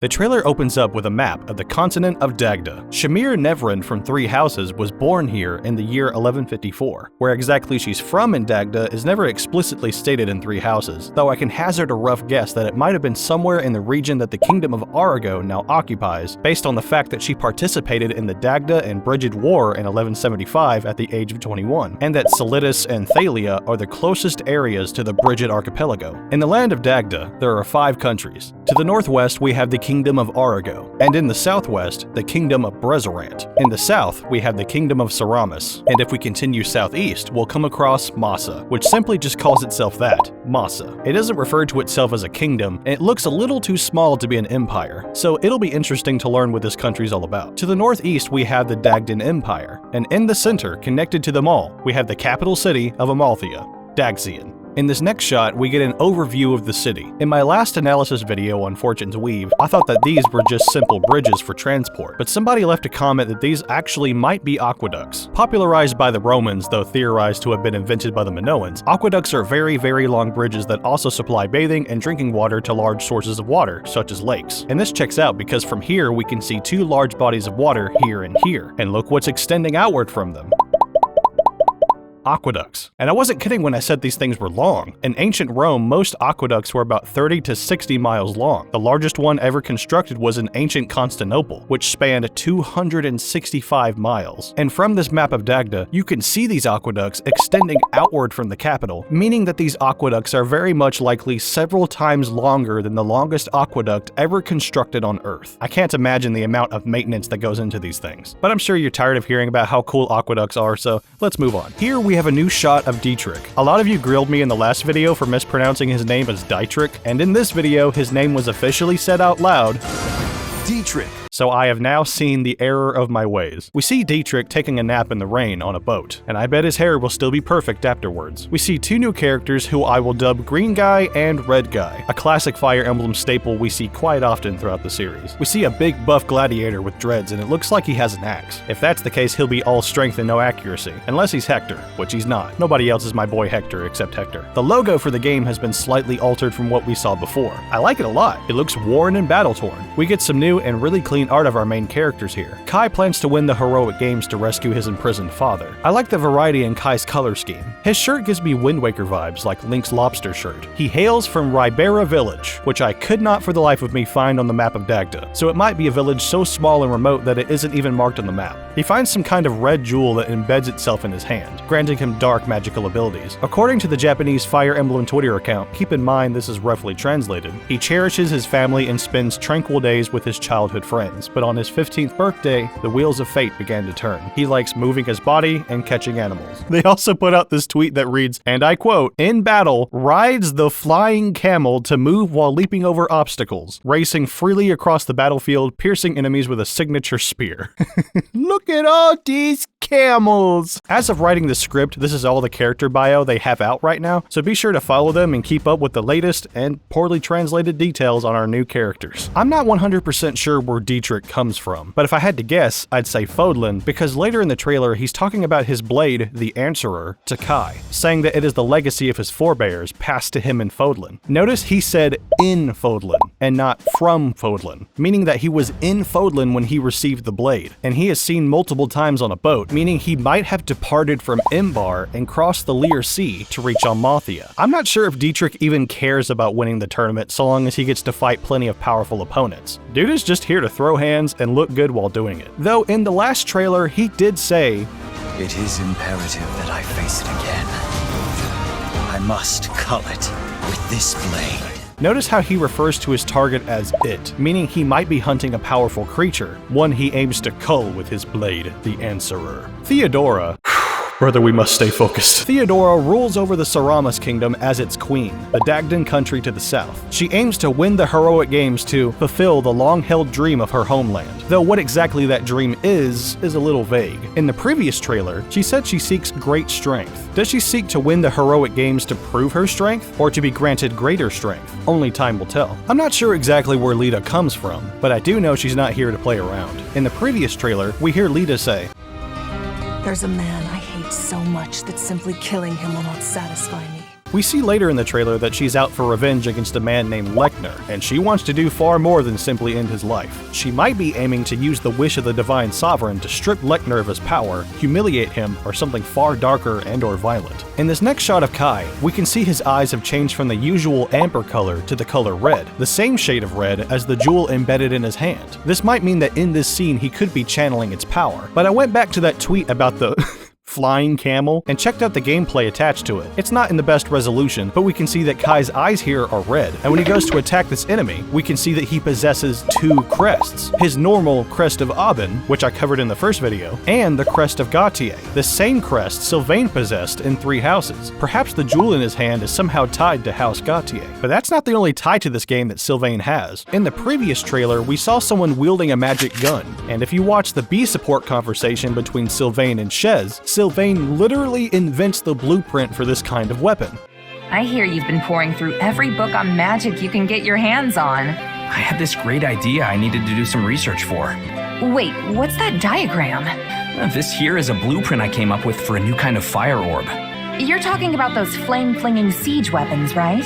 The trailer opens up with a map of the continent of Dagda. Shamir Nevrin from Three Houses was born here in the year 1154. Where exactly she's from in Dagda is never explicitly stated in Three Houses, though I can hazard a rough guess that it might have been somewhere in the region that the Kingdom of Arago now occupies, based on the fact that she participated in the Dagda and Brigid War in 1175 at the age of 21, and that Solidus and Thalia are the closest areas to the Brigid archipelago. In the land of Dagda, there are 5 countries. To the northwest, we have the Kingdom of Arago, and in the southwest, the Kingdom of Brezerant. In the south, we have the Kingdom of Saramis, and if we continue southeast, we'll come across Massa, which simply just calls itself that, Massa. It doesn't refer to itself as a kingdom, and it looks a little too small to be an empire, so it'll be interesting to learn what this country's all about. To the northeast, we have the Dagdan Empire, and in the center, connected to them all, we have the capital city of Amalthea, Dagzian. In this next shot, we get an overview of the city. In my last analysis video on Fortune's Weave, I thought that these were just simple bridges for transport, but somebody left a comment that these actually might be aqueducts. Popularized by the Romans, though theorized to have been invented by the Minoans, aqueducts are very, very long bridges that also supply bathing and drinking water to large sources of water, such as lakes. And this checks out because from here we can see 2 large bodies of water here and here, and look what's extending outward from them. Aqueducts. And I wasn't kidding when I said these things were long. In ancient Rome, most aqueducts were about 30 to 60 miles long. The largest one ever constructed was in ancient Constantinople, which spanned 265 miles. And from this map of Dagda, you can see these aqueducts extending outward from the capital, meaning that these aqueducts are very much likely several times longer than the longest aqueduct ever constructed on Earth. I can't imagine the amount of maintenance that goes into these things. But I'm sure you're tired of hearing about how cool aqueducts are, so let's move on. Here we have a new shot of Dietrich. A lot of you grilled me in the last video for mispronouncing his name as Dietrich, and in this video, his name was officially said out loud, Dietrich. So I have now seen the error of my ways. We see Dietrich taking a nap in the rain on a boat, and I bet his hair will still be perfect afterwards. We see 2 new characters who I will dub Green Guy and Red Guy, a classic Fire Emblem staple we see quite often throughout the series. We see a big buff gladiator with dreads, and it looks like he has an axe. If that's the case, he'll be all strength and no accuracy, unless he's Hector, which he's not. Nobody else is my boy Hector except Hector. The logo for the game has been slightly altered from what we saw before. I like it a lot. It looks worn and battle-torn. We get some new and really clean art of our main characters here. Kai plans to win the heroic games to rescue his imprisoned father. I like the variety in Kai's color scheme. His shirt gives me Wind Waker vibes like Link's lobster shirt. He hails from Ribera Village, which I could not for the life of me find on the map of Dagda, so it might be a village so small and remote that it isn't even marked on the map. He finds some kind of red jewel that embeds itself in his hand, granting him dark magical abilities. According to the Japanese Fire Emblem Twitter account, keep in mind this is roughly translated, he cherishes his family and spends tranquil days with his childhood friends, but on his 15th birthday, the wheels of fate began to turn. He likes moving his body and catching animals. They also put out this tweet that reads, and I quote, "In battle, rides the flying camel to move while leaping over obstacles, racing freely across the battlefield, piercing enemies with a signature spear." Look at all these camels! As of writing the script, this is all the character bio they have out right now, so be sure to follow them and keep up with the latest and poorly translated details on our new characters. I'm not 100% sure where Dietrich comes from, but if I had to guess, I'd say Fodlan, because later in the trailer he's talking about his blade, the Answerer, to Kai, saying that it is the legacy of his forebears passed to him in Fodlan. Notice he said in Fodlan, and not from Fodlan, meaning that he was in Fodlan when he received the blade, and he is seen multiple times on a boat, meaning he might have departed from Imbar and crossed the Lear Sea to reach Amalthea. I'm not sure if Dietrich even cares about winning the tournament so long as he gets to fight plenty of powerful opponents. Dude is just here to throw hands and look good while doing it. Though in the last trailer, he did say, "It is imperative that I face it again. I must cull it with this blade." Notice how he refers to his target as it, meaning he might be hunting a powerful creature, one he aims to cull with his blade, the Answerer. Theodora. Brother, we must stay focused. Theodora rules over the Saramis kingdom as its queen, the Dagdan country to the south. She aims to win the heroic games to fulfill the long-held dream of her homeland, though what exactly that dream is a little vague. In the previous trailer, she said she seeks great strength. Does she seek to win the heroic games to prove her strength, or to be granted greater strength? Only time will tell. I'm not sure exactly where Lita comes from, but I do know she's not here to play around. In the previous trailer, we hear Lita say, "There's a man I hate so much that simply killing him will not satisfy me. We see later in the trailer that she's out for revenge against a man named Lechner, and she wants to do far more than simply end his life. She might be aiming to use the wish of the Divine Sovereign to strip Lechner of his power, humiliate him, or something far darker and or violent. In this next shot of Kai, we can see his eyes have changed from the usual amber color to the color red, the same shade of red as the jewel embedded in his hand. This might mean that in this scene he could be channeling its power, but I went back to that tweet about the flying camel and checked out the gameplay attached to it. It's not in the best resolution, but we can see that Kai's eyes here are red, and when he goes to attack this enemy, we can see that he possesses two crests. His normal Crest of Aben, which I covered in the first video, and the Crest of Gautier, the same crest Sylvain possessed in 3 houses. Perhaps the jewel in his hand is somehow tied to House Gautier. But that's not the only tie to this game that Sylvain has. In the previous trailer, we saw someone wielding a magic gun, and if you watch the B support conversation between Sylvain and Shez, Sylvain literally invents the blueprint for this kind of weapon. I hear you've been pouring through every book on magic you can get your hands on. I had this great idea I needed to do some research for. Wait, what's that diagram? This here is a blueprint I came up with for a new kind of fire orb. You're talking about those flame-flinging siege weapons, right?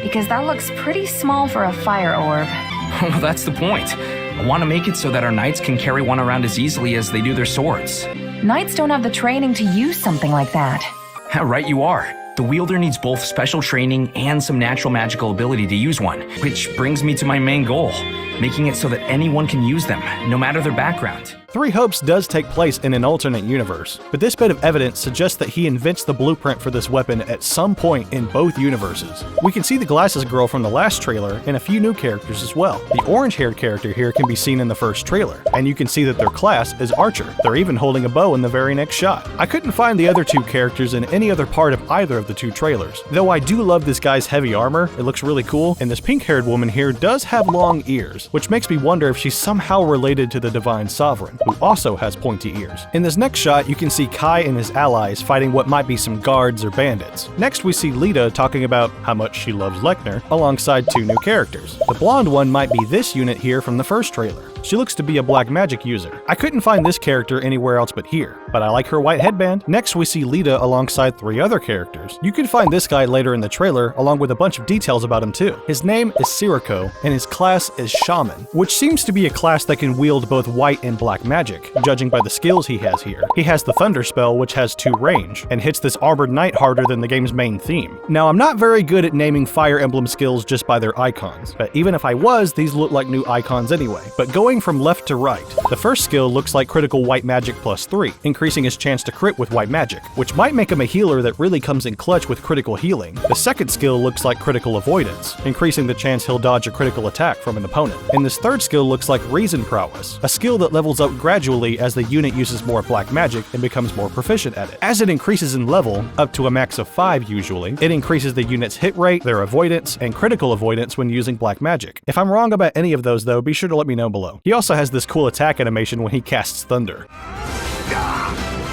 Because that looks pretty small for a fire orb. Well, that's the point. I want to make it so that our knights can carry one around as easily as they do their swords. Knights don't have the training to use something like that. Right you are. The wielder needs both special training and some natural magical ability to use one, which brings me to my main goal, making it so that anyone can use them, no matter their background. Three Hopes does take place in an alternate universe, but this bit of evidence suggests that he invents the blueprint for this weapon at some point in both universes. We can see the glasses girl from the last trailer and a few new characters as well. The orange-haired character here can be seen in the first trailer, and you can see that their class is Archer. They're even holding a bow in the very next shot. I couldn't find the other two characters in any other part of either of the two trailers, though I do love this guy's heavy armor. It looks really cool, and this pink-haired woman here does have long ears, which makes me wonder if she's somehow related to the Divine Sovereign, who also has pointy ears. In this next shot, you can see Kai and his allies fighting what might be some guards or bandits. Next, we see Lita talking about how much she loves Lechner, alongside two new characters. The blonde one might be this unit here from the first trailer. She looks to be a black magic user. I couldn't find this character anywhere else but here, but I like her white headband. Next, we see Lita alongside 3 other characters. You can find this guy later in the trailer, along with a bunch of details about him too. His name is Sirocco, and his class is Shaman, which seems to be a class that can wield both white and black magic, judging by the skills he has here. He has the Thunder spell, which has 2 range, and hits this armored knight harder than the game's main theme. Now, I'm not very good at naming Fire Emblem skills just by their icons, but even if I was, these look like new icons anyway. But going from left to right, the first skill looks like critical white magic +3, increasing his chance to crit with white magic, which might make him a healer that really comes in clutch with critical healing. The second skill looks like critical avoidance, increasing the chance he'll dodge a critical attack from an opponent. And this third skill looks like reason prowess, a skill that levels up gradually as the unit uses more black magic and becomes more proficient at it. As it increases in level, up to a max of 5 usually, it increases the unit's hit rate, their avoidance, and critical avoidance when using black magic. If I'm wrong about any of those though, be sure to let me know below. He also has this cool attack animation when he casts thunder.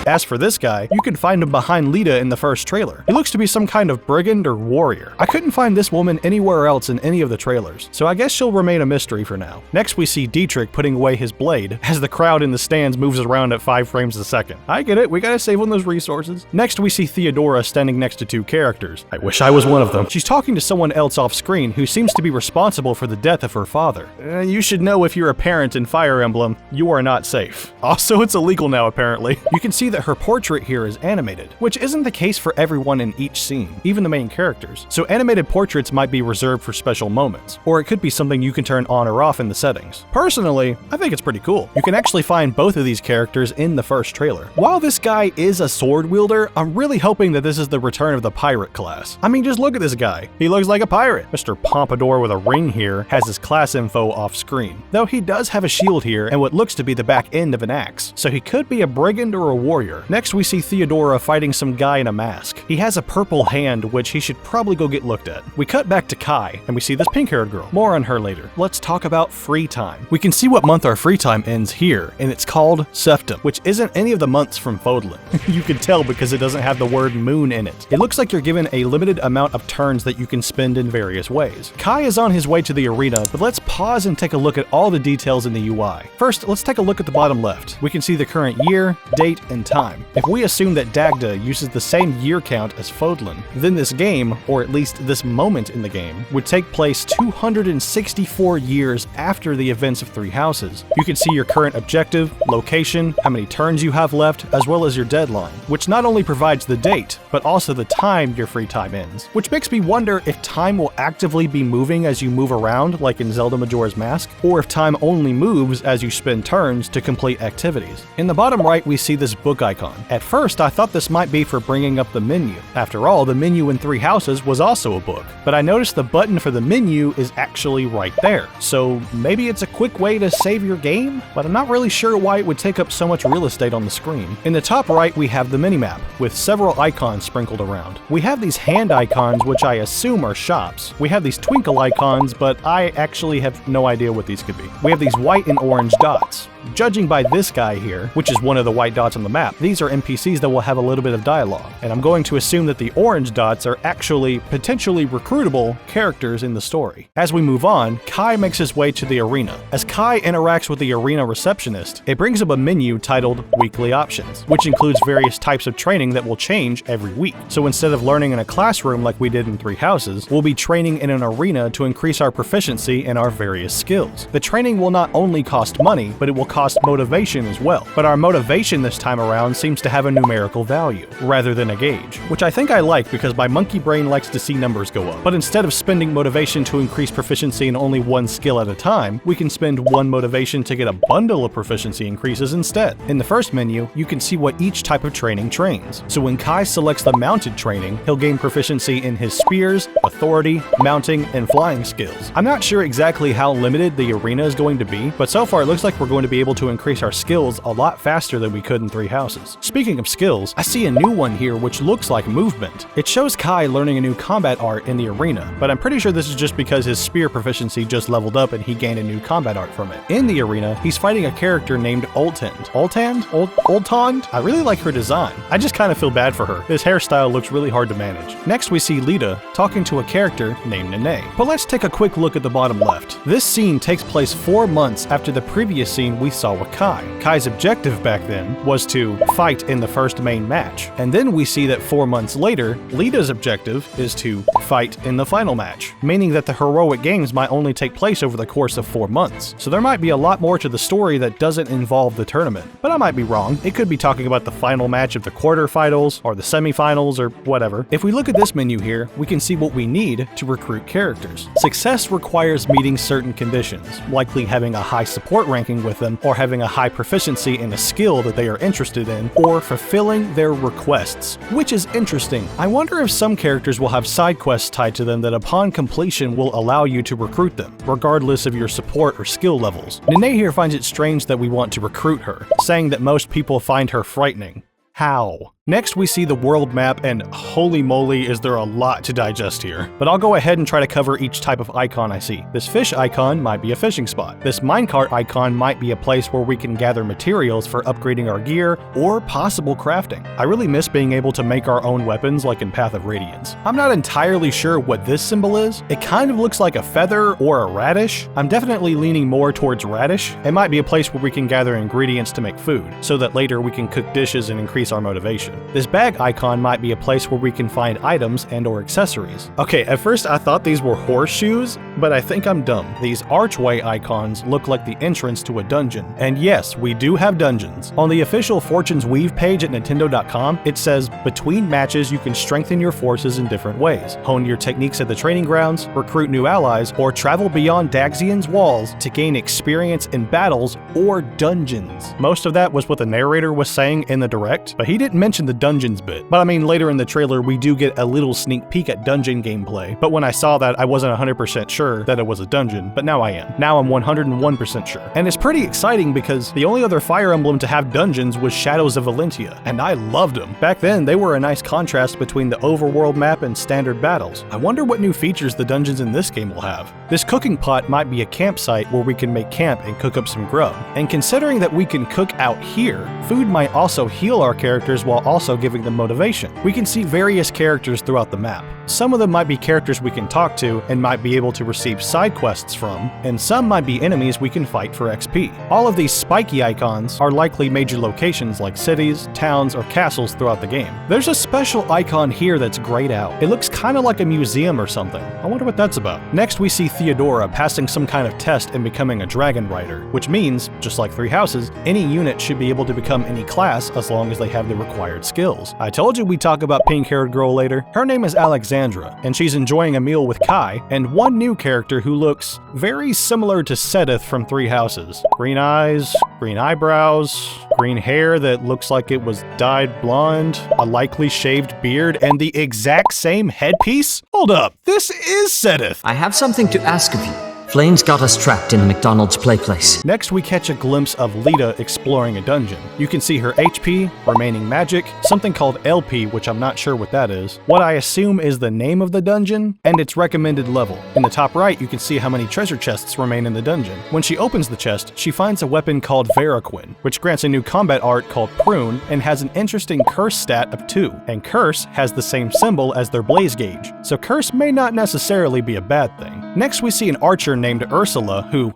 As for this guy, you can find him behind Lita in the first trailer. He looks to be some kind of brigand or warrior. I couldn't find this woman anywhere else in any of the trailers, so I guess she'll remain a mystery for now. Next, we see Dietrich putting away his blade as the crowd in the stands moves around at 5 frames a second. I get it, we gotta save on those resources. Next, we see Theodora standing next to 2 characters. I wish I was one of them. She's talking to someone else off screen who seems to be responsible for the death of her father. You should know if you're a parent in Fire Emblem, you are not safe. Also, it's illegal now apparently. You can see that her portrait here is animated, which isn't the case for everyone in each scene, even the main characters. So animated portraits might be reserved for special moments, or it could be something you can turn on or off in the settings. Personally, I think it's pretty cool. You can actually find both of these characters in the first trailer. While this guy is a sword wielder, I'm really hoping that this is the return of the pirate class. I mean, just look at this guy. He looks like a pirate. Mr. Pompadour with a ring here has his class info off screen, though he does have a shield here and what looks to be the back end of an axe, so he could be a brigand or a warrior. Next, we see Theodora fighting some guy in a mask. He has a purple hand, which he should probably go get looked at. We cut back to Kai, and we see this pink-haired girl. More on her later. Let's talk about free time. We can see what month our free time ends here, and it's called Septem, which isn't any of the months from Fodlan. You can tell because it doesn't have the word moon in it. It looks like you're given a limited amount of turns that you can spend in various ways. Kai is on his way to the arena, but let's pause and take a look at all the details in the UI. First, let's take a look at the bottom left. We can see the current year, date, and time. time. If we assume that Dagda uses the same year count as Fodlan, then this game, or at least this moment in the game, would take place 264 years after the events of Three Houses. You can see your current objective, location, how many turns you have left, as well as your deadline, which not only provides the date, but also the time your free time ends. Which makes me wonder if time will actively be moving as you move around, like in Zelda Majora's Mask, or if time only moves as you spend turns to complete activities. In the bottom right, we see this book icon. At first, I thought this might be for bringing up the menu. After all, the menu in Three Houses was also a book, but I noticed the button for the menu is actually right there. So maybe it's a quick way to save your game, but I'm not really sure why it would take up so much real estate on the screen. In the top right, we have the minimap, with several icons sprinkled around. We have these hand icons, which I assume are shops. We have these twinkle icons, but I actually have no idea what these could be. We have these white and orange dots. Judging by this guy here, which is one of the white dots on the map, these are NPCs that will have a little bit of dialogue, and I'm going to assume that the orange dots are actually potentially recruitable characters in the story. As we move on, Kai makes his way to the arena. As Kai interacts with the arena receptionist, it brings up a menu titled Weekly Options, which includes various types of training that will change every week. So instead of learning in a classroom like we did in Three Houses, we'll be training in an arena to increase our proficiency in our various skills. The training will not only cost money, but it will cost motivation as well. But our motivation this time around seems to have a numerical value, rather than a gauge, which I think I like because my monkey brain likes to see numbers go up. But instead of spending motivation to increase proficiency in only one skill at a time, we can spend one motivation to get a bundle of proficiency increases instead. In the first menu, you can see what each type of training trains. So when Kai selects the mounted training, he'll gain proficiency in his spears, authority, mounting, and flying skills. I'm not sure exactly how limited the arena is going to be, but so far it looks like we're going to be able to increase our skills a lot faster than we could in Three Houses. Speaking of skills, I see a new one here which looks like movement. It shows Kai learning a new combat art in the arena, but I'm pretty sure this is just because his spear proficiency just leveled up and he gained a new combat art from it. In the arena, he's fighting a character named Oltand. Oltand? I really like her design. I just kind of feel bad for her. His hairstyle looks really hard to manage. Next we see Lita talking to a character named Nene. But let's take a quick look at the bottom left. This scene takes place 4 months after the previous scene we saw with Kai. Kai's objective back then was to fight in the first main match. And then we see that 4 months later, Lita's objective is to fight in the final match, meaning that the heroic games might only take place over the course of 4 months. So there might be a lot more to the story that doesn't involve the tournament. But I might be wrong. It could be talking about the final match of the quarterfinals or the semifinals or whatever. If we look at this menu here, we can see what we need to recruit characters. Success requires meeting certain conditions, likely having a high support ranking with them, or having a high proficiency in a skill that they are interested in, or fulfilling their requests, which is interesting. I wonder if some characters will have side quests tied to them that upon completion will allow you to recruit them, regardless of your support or skill levels. Nene here finds it strange that we want to recruit her, saying that most people find her frightening. How? Next, we see the world map, and holy moly, is there a lot to digest here. But I'll go ahead and try to cover each type of icon I see. This fish icon might be a fishing spot. This minecart icon might be a place where we can gather materials for upgrading our gear or possible crafting. I really miss being able to make our own weapons like in Path of Radiance. I'm not entirely sure what this symbol is. It kind of looks like a feather or a radish. I'm definitely leaning more towards radish. It might be a place where we can gather ingredients to make food, so that later we can cook dishes and increase our motivation. This bag icon might be a place where we can find items and or accessories. Okay, at first I thought these were horseshoes, but I think I'm dumb. These archway icons look like the entrance to a dungeon. And yes, we do have dungeons. On the official Fortune's Weave page at Nintendo.com, it says, between matches you can strengthen your forces in different ways, hone your techniques at the training grounds, recruit new allies, or travel beyond Daxian's walls to gain experience in battles or dungeons. Most of that was what the narrator was saying in the direct, but he didn't mention the dungeons bit. But I mean, later in the trailer, we do get a little sneak peek at dungeon gameplay. But when I saw that, I wasn't 100% sure that it was a dungeon, but now I am. Now I'm 101% sure. And it's pretty exciting because the only other Fire Emblem to have dungeons was Shadows of Valentia, and I loved them. Back then, they were a nice contrast between the overworld map and standard battles. I wonder what new features the dungeons in this game will have. This cooking pot might be a campsite where we can make camp and cook up some grub. And considering that we can cook out here, food might also heal our characters while also giving them motivation. We can see various characters throughout the map. Some of them might be characters we can talk to and might be able to receive side quests from, and some might be enemies we can fight for XP. All of these spiky icons are likely major locations like cities, towns, or castles throughout the game. There's a special icon here that's grayed out. It looks kind of like a museum or something. I wonder what that's about. Next we see Theodora passing some kind of test and becoming a dragon rider, which means, just like Three Houses, any unit should be able to become any class as long as they have the required skills. I told you we'd talk about pink-haired girl later. Her name is Alexandra, and she's enjoying a meal with Kai, and one new character who looks very similar to Sedith from Three Houses. Green eyes, green eyebrows, green hair that looks like it was dyed blonde, a likely shaved beard, and the exact same headpiece? Hold up, this is Sedith! I have something to ask of you. Flames got us trapped in a McDonald's play place. Next, we catch a glimpse of Lita exploring a dungeon. You can see her HP, remaining magic, something called LP, which I'm not sure what that is, what I assume is the name of the dungeon, and its recommended level. In the top right, you can see how many treasure chests remain in the dungeon. When she opens the chest, she finds a weapon called Veraquin, which grants a new combat art called Prune and has an interesting curse stat of 2, and curse has the same symbol as their blaze gauge, so curse may not necessarily be a bad thing. Next, we see an archer named Ursula who...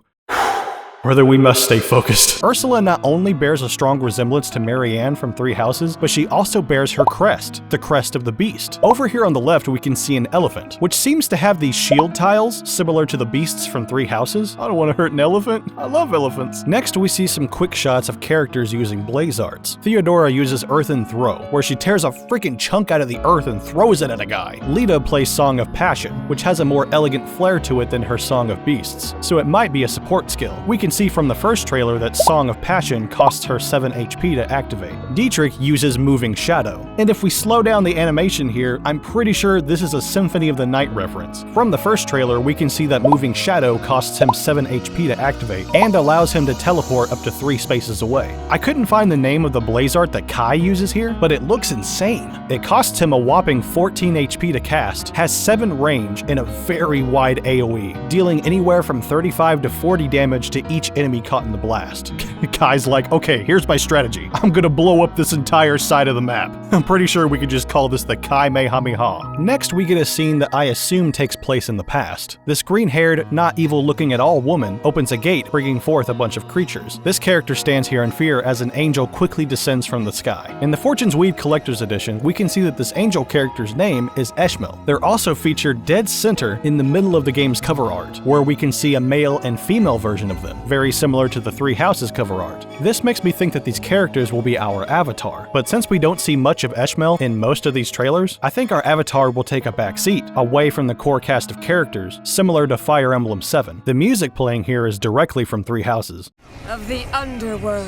Brother, we must stay focused. Ursula not only bears a strong resemblance to Marianne from Three Houses, but she also bears her crest, the crest of the beast. Over here on the left, we can see an elephant, which seems to have these shield tiles similar to the beasts from Three Houses. I don't want to hurt an elephant. I love elephants. Next, we see some quick shots of characters using blaze arts. Theodora uses Earthen Throw, where she tears a freaking chunk out of the earth and throws it at a guy. Lita plays Song of Passion, which has a more elegant flair to it than her Song of Beasts, so it might be a support skill. We can see from the first trailer that Song of Passion costs her 7 HP to activate. Dietrich uses Moving Shadow, and if we slow down the animation here, I'm pretty sure this is a Symphony of the Night reference. From the first trailer, we can see that Moving Shadow costs him 7 HP to activate, and allows him to teleport up to 3 spaces away. I couldn't find the name of the blaze art that Kai uses here, but it looks insane. It costs him a whopping 14 HP to cast, has 7 range, and a very wide AoE, dealing anywhere from 35 to 40 damage to each enemy caught in the blast. Kai's like, okay, here's my strategy. I'm gonna blow up this entire side of the map. I'm pretty sure we could just call this the Kamehameha. Next, we get a scene that I assume takes place in the past. This green-haired, not evil-looking at all woman opens a gate, bringing forth a bunch of creatures. This character stands here in fear as an angel quickly descends from the sky. In the Fortune's Weed Collector's Edition, we can see that this angel character's name is Eshmel. They're also featured dead center in the middle of the game's cover art, where we can see a male and female version of them, very similar to the Three Houses cover art. This makes me think that these characters will be our avatar, but since we don't see much of Eshmel in most of these trailers, I think our avatar will take a back seat, away from the core cast of characters, similar to Fire Emblem 7. The music playing here is directly from Three Houses. Of the underworld.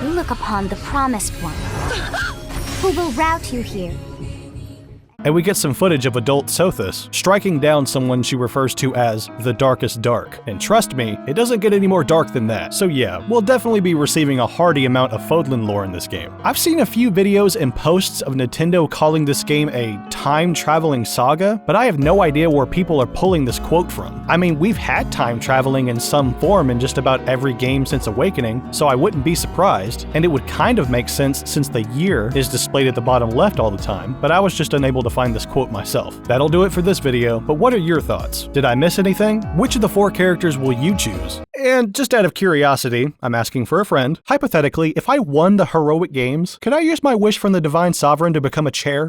We look upon the Promised One, who will rout you here. And we get some footage of adult Sothis striking down someone she refers to as the Darkest Dark. And trust me, it doesn't get any more dark than that. So yeah, we'll definitely be receiving a hearty amount of Fodlan lore in this game. I've seen a few videos and posts of Nintendo calling this game a time-traveling saga, but I have no idea where people are pulling this quote from. I mean, we've had time traveling in some form in just about every game since Awakening, so I wouldn't be surprised, and it would kind of make sense since the year is displayed at the bottom left all the time, but I was just unable to find this quote myself. That'll do it for this video, but what are your thoughts? Did I miss anything? Which of the 4 characters will you choose? And just out of curiosity, I'm asking for a friend. Hypothetically, if I won the Heroic Games, could I use my wish from the Divine Sovereign to become a chair?